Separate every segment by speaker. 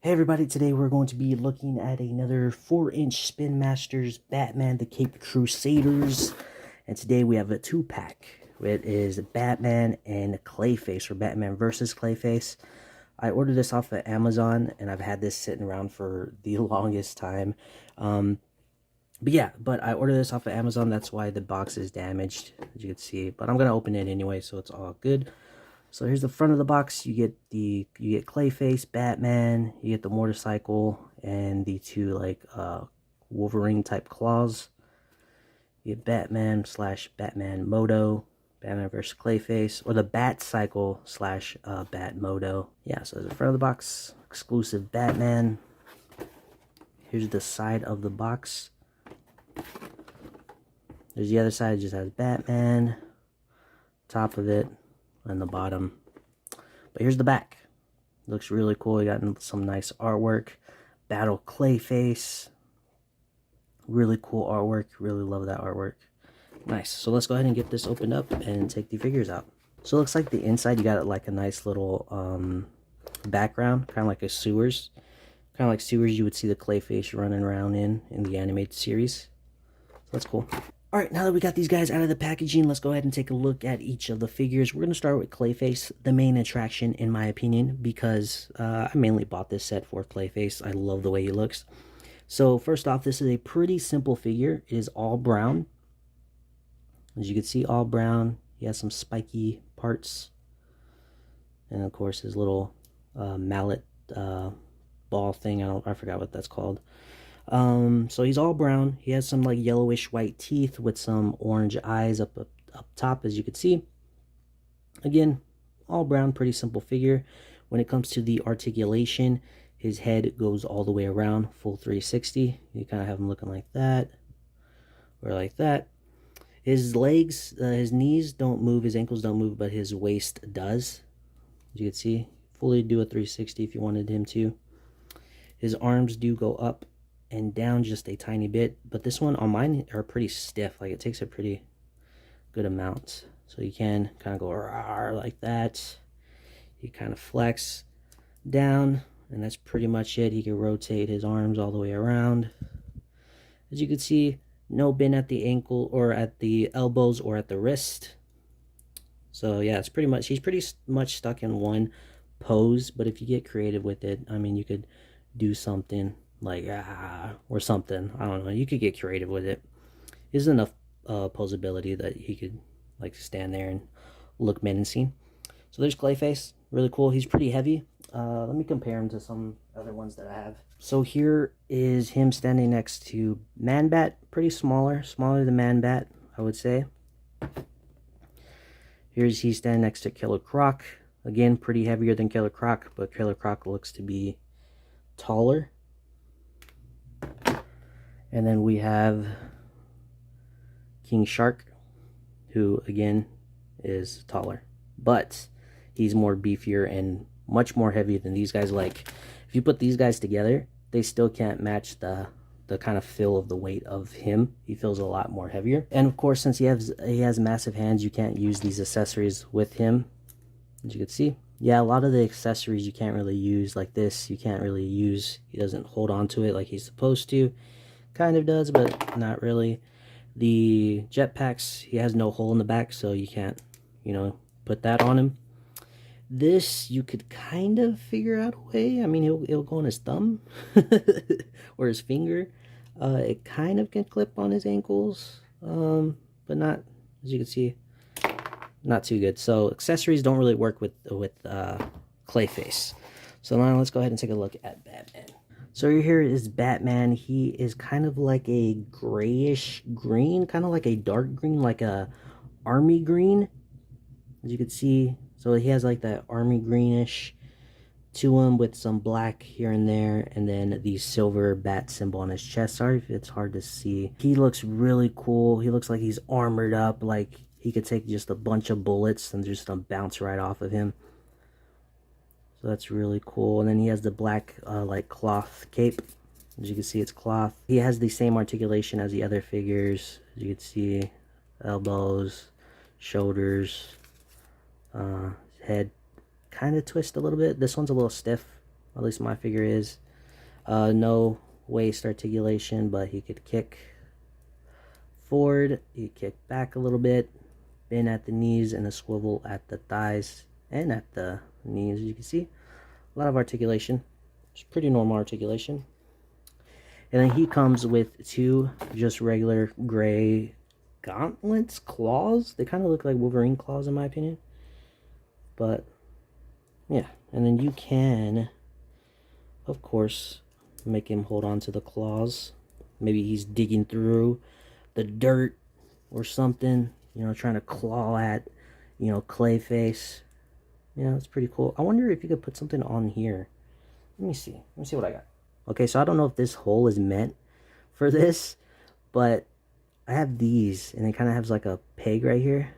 Speaker 1: Hey everybody, today we're going to be looking at another 4-inch Spin Masters Batman the Caped Crusaders. And today we have a 2-pack. It is Batman and Clayface, or Batman versus Clayface. I ordered this off of Amazon, and I've had this sitting around for the longest time. But I ordered this off of Amazon, that's why the box is damaged, as you can see. But I'm going to open it anyway, so it's all good. So here's the front of the box. You get Clayface, Batman, you get the motorcycle, and the two like Wolverine type claws. You get Batman / Batman Moto, Batman vs Clayface, or the Bat Cycle / Bat Moto. Yeah, so there's the front of the box, exclusive Batman. Here's the side of the box. There's the other side, it just has Batman, top of it, and the bottom. But here's the back. Looks really cool. You got some nice artwork. Battle Clayface. Really cool artwork. Really love that artwork. Nice. So let's go ahead and get this opened up and take the figures out. So it looks like the inside, you got like a nice little background, kind of like a sewers. Kind of like sewers you would see the Clayface running around in the animated series. So that's cool. Alright, now that we got these guys out of the packaging, let's go ahead and take a look at each of the figures. We're going to start with Clayface, the main attraction in my opinion, because I mainly bought this set for Clayface. I love the way he looks. So first off, this is a pretty simple figure. It is all brown. As you can see, all brown. He has some spiky parts. And of course, his little mallet ball thing. I forgot what that's called. So he's all brown. He has some like yellowish white teeth with some orange eyes up top, as you can see. Again, all brown, pretty simple figure. When it comes to the articulation, his head goes all the way around, full 360. You kind of have him looking like that, or like that. His legs, his knees don't move, his ankles don't move, but his waist does. As you can see, fully do a 360 if you wanted him to. His arms do go up and down just a tiny bit, but this one on mine are pretty stiff. Like, it takes a pretty good amount, so you can kind of go like that. You kind of flex down, and that's pretty much it. He can rotate his arms all the way around. As you can see, no bend at the ankle or at the elbows or at the wrist. So yeah, it's pretty much, he's pretty much stuck in one pose. But if you get creative with it, I mean, you could do something like or something, I don't know, you could get creative with it. There's enough posability that he could like stand there and look menacing. So there's Clayface, really cool. He's pretty heavy. Let me compare him to some other ones that I have. So here is him standing next to Man-Bat, pretty smaller than Man-Bat, I would say. Here's he standing next to Killer Croc, again pretty heavier than Killer Croc, but Killer Croc looks to be taller. And then we have King Shark, who again is taller, but he's more beefier and much more heavy than these guys. Like, if you put these guys together, they still can't match the kind of feel of the weight of him. He feels a lot more heavier. And of course, since he has massive hands, you can't use these accessories with him, as you can see. Yeah, a lot of the accessories you can't really use, like this, you can't really use. He doesn't hold on to it like he's supposed to. Kind of does, but not really. The jetpacks, he has no hole in the back, so you can't, you know, put that on him. This, you could kind of figure out a way. I mean, it'll go on his thumb or his finger. It kind of can clip on his ankles, but not, as you can see, not too good. So accessories don't really work with Clayface. So now let's go ahead and take a look at Batman. So here is Batman. He is kind of like a grayish green, kind of like a dark green, like a army green, as you can see. So he has like that army greenish to him with some black here and there, and then the silver bat symbol on his chest. Sorry if it's hard to see. He looks really cool. He looks like he's armored up, like he could take just a bunch of bullets and just bounce right off of him. So that's really cool. And then he has the black like cloth cape. As you can see, it's cloth. He has the same articulation as the other figures. As you can see, elbows, shoulders, head kind of twist a little bit. This one's a little stiff. At least my figure is. No waist articulation, but he could kick forward, he kick back a little bit, bend at the knees, and a swivel at the thighs and at the knees. As you can see, a lot of articulation. It's pretty normal articulation. And then he comes with two just regular gray gauntlets, claws. They kind of look like Wolverine claws in my opinion. But yeah, and then you can, of course, make him hold on to the claws. Maybe he's digging through the dirt or something, you know, trying to claw at, you know, Clayface. Yeah, that's pretty cool. I wonder if you could put something on here. Let me see what I got. Okay, so I don't know if this hole is meant for this, but I have these, and it kind of has like a peg right here.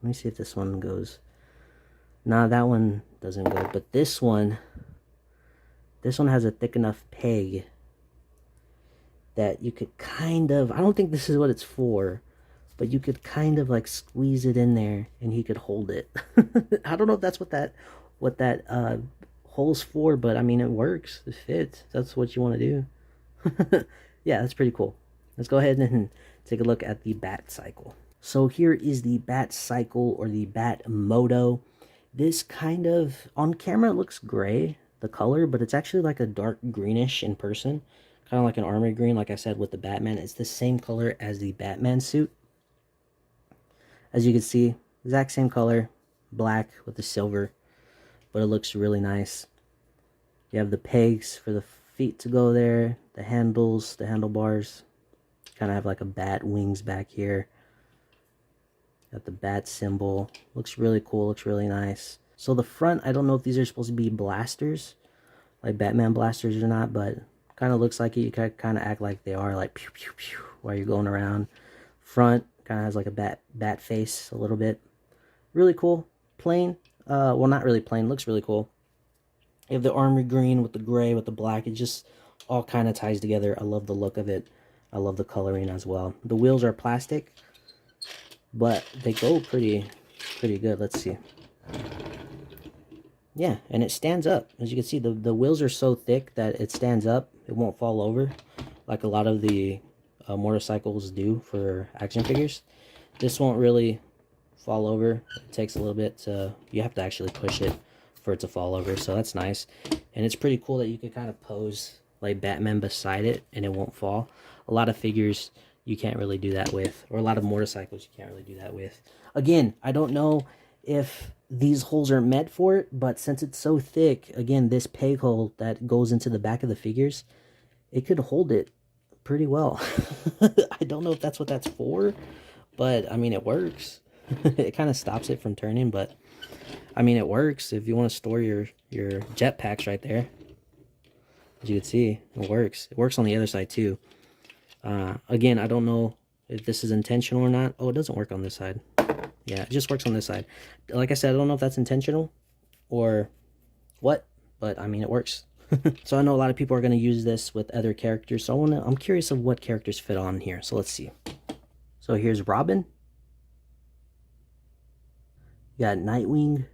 Speaker 1: Let me see if this one goes. Nah, that one doesn't go, but this one has a thick enough peg that you could kind of, I don't think this is what it's for, but you could kind of like squeeze it in there and he could hold it. I don't know if that's what that hole's for, but I mean, it works. It fits. That's what you want to do. Yeah, that's pretty cool. Let's go ahead and take a look at the Bat Cycle. So here is the Bat Cycle, or the Bat Moto. This kind of, on camera, it looks gray, the color, but it's actually like a dark greenish in person. Kind of like an armory green, like I said, with the Batman. It's the same color as the Batman suit. As you can see, exact same color, black with the silver, but it looks really nice. You have the pegs for the feet to go there, the handles, the handlebars. Kind of have like a bat wings back here. Got the bat symbol. Looks really cool, looks really nice. So the front, I don't know if these are supposed to be blasters, like Batman blasters or not, but kind of looks like it. You can kind of act like they are, like pew pew pew while you're going around. Front kind of has like a bat face a little bit. Really cool. Plain. Well, not really plain. Looks really cool. You have the armory green with the gray with the black. It just all kind of ties together. I love the look of it. I love the coloring as well. The wheels are plastic, but they go pretty good. Let's see. Yeah, and it stands up. As you can see, the wheels are so thick that it stands up. It won't fall over like a lot of the motorcycles do for action figures. This won't really fall over. It takes a little bit to, you have to actually push it for it to fall over, so that's nice. And it's pretty cool that you can kind of pose like Batman beside it and it won't fall. A lot of figures you can't really do that with, or a lot of motorcycles you can't really do that with. Again, I don't know if these holes are meant for it, but since it's so thick, again, this peg hole that goes into the back of the figures, it could hold it pretty well. I don't know if that's what that's for, but I mean, it works. It kind of stops it from turning, but I mean, it works. If you want to store your jet packs right there, as you can see, it works. It works on the other side too. Again, I don't know if this is intentional or not. Oh, it doesn't work on this side. Yeah, it just works on this side. Like I said, I don't know if that's intentional or what, but I mean, it works. So I know a lot of people are going to use this with other characters, so I'm curious of what characters fit on here. So let's see. So here's Robin. You got Nightwing.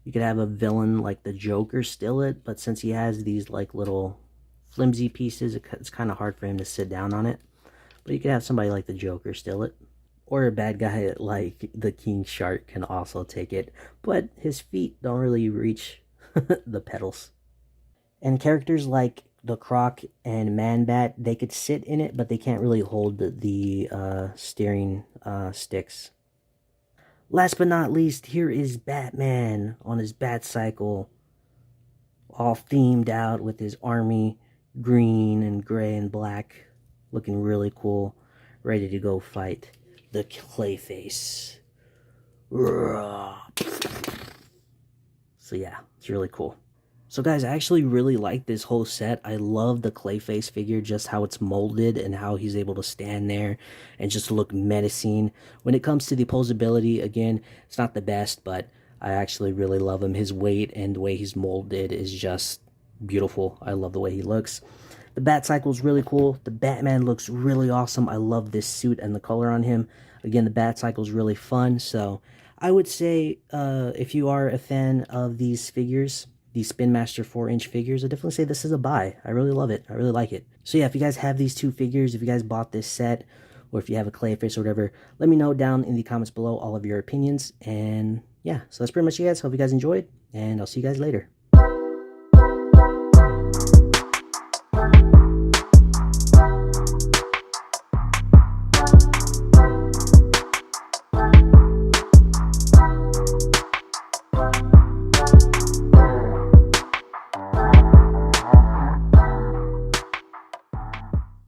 Speaker 1: You could have a villain like the Joker steal it, but since he has these like little flimsy pieces, it's kind of hard for him to sit down on it. But you could have somebody like the Joker steal it. Or a bad guy like the King Shark can also take it, but his feet don't really reach the pedals. And characters like the Croc and Man-Bat, they could sit in it, but they can't really hold the steering sticks. Last but not least, here is Batman on his Bat Cycle, all themed out with his army green and gray and black, looking really cool, ready to go fight the Clayface. So yeah, it's really cool. So guys, I actually really like this whole set. I love the Clayface figure, just how it's molded and how he's able to stand there and just look menacing. When it comes to the posability, again, it's not the best, but I actually really love him. His weight and the way he's molded is just beautiful. I love the way he looks. The Bat Cycle is really cool. The Batman looks really awesome. I love this suit and the color on him. Again, the Bat Cycle is really fun. So I would say if you are a fan of these figures, these Spin Master 4-inch figures, I definitely say this is a buy. I really love it. I really like it. So yeah, if you guys have these two figures, if you guys bought this set, or if you have a Clayface or whatever, let me know down in the comments below all of your opinions. And yeah, so that's pretty much it, guys. Hope you guys enjoyed, and I'll see you guys later.